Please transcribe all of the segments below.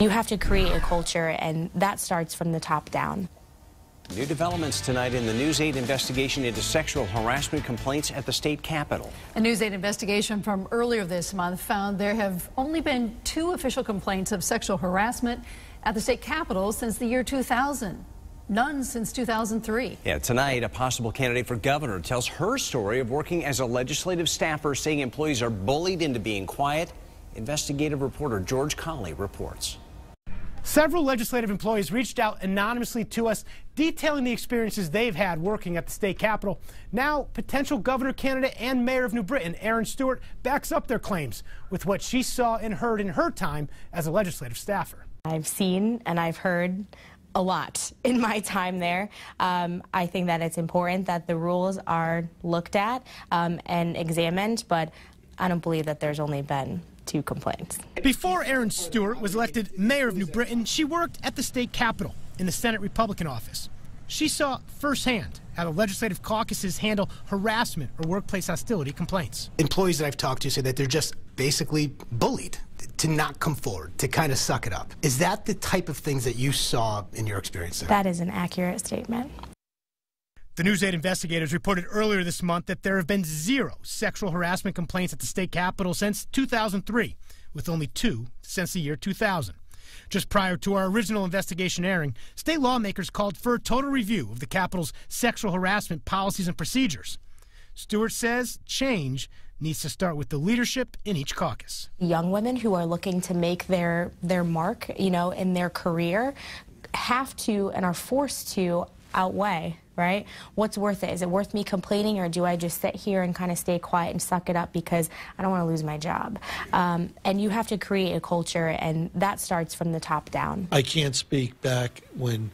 You have to create a culture, and that starts from the top down. New developments tonight in the News 8 investigation into sexual harassment complaints at the state capitol. A News 8 investigation from earlier this month found there have only been 2 official complaints of sexual harassment at the state capitol since the year 2000. None since 2003. Yeah, tonight, a possible candidate for governor tells her story of working as a legislative staffer, saying employees are bullied into being quiet. Investigative reporter George Colley reports. Several legislative employees reached out anonymously to us, detailing the experiences they've had working at the state capitol. Now, potential governor candidate and mayor of New Britain, Erin Stewart, backs up their claims with what she saw and heard in her time as a legislative staffer. I've seen and I've heard a lot in my time there. I think that it's important that the rules are looked at and examined, but I don't believe that there's only been 2 complaints. Before Erin Stewart was elected mayor of New Britain, she worked at the state capitol in the Senate Republican office. She saw firsthand how the legislative caucuses handle harassment or workplace hostility complaints. Employees that I've talked to say that they're just basically bullied to not come forward, to kind of suck it up. Is that the type of things that you saw in your experience there? That is an accurate statement. The News 8 investigators reported earlier this month that there have been 0 sexual harassment complaints at the state capitol since 2003, with only 2 since the year 2000. Just prior to our original investigation airing, state lawmakers called for a total review of the capitol's sexual harassment policies and procedures. Stewart says change needs to start with the leadership in each caucus. Young women who are looking to make their mark, in their career have to and are forced to outweigh, right? What's worth it? Is it worth me complaining, or do I just sit here and kind of stay quiet and suck it up because I don't want to lose my job? And you have to create a culture, and that starts from the top down. I can't speak back when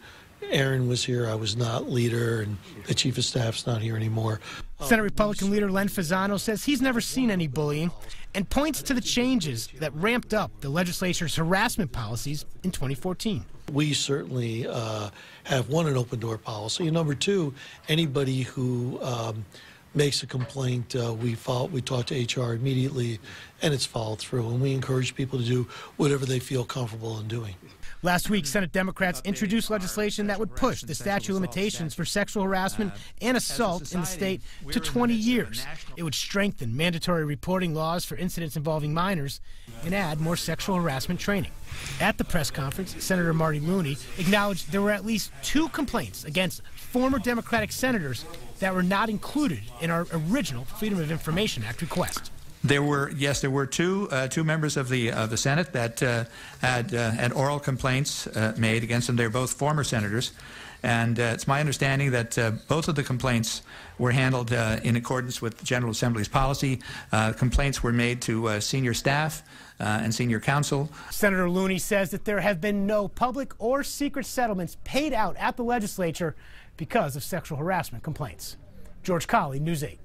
Erin was here. I was not leader, and the chief of staff's not here anymore. Senate Republican leader Len Fasano says he's never seen any bullying and points to the changes that ramped up the legislature's harassment policies in 2014. We certainly have, 1, an open door policy, and number 2, anybody who makes a complaint, we talk to HR immediately, and it's followed through, and we encourage people to do whatever they feel comfortable in doing. Last week, Senate Democrats introduced legislation that would push the statute of limitations for sexual harassment and assault in the state to 20 years. It would strengthen mandatory reporting laws for incidents involving minors and add more sexual harassment training. At the press conference, Senator Marty Looney acknowledged there were at least 2 complaints against former Democratic senators that were not included in our original Freedom of Information Act request. There were two members of the Senate that had oral complaints made against them. They're both former senators, and it's my understanding that both of the complaints were handled in accordance with the General Assembly's policy. Complaints were made to senior staff and senior counsel. Senator Looney says that there have been no public or secret settlements paid out at the legislature because of sexual harassment complaints. George Colley, News 8.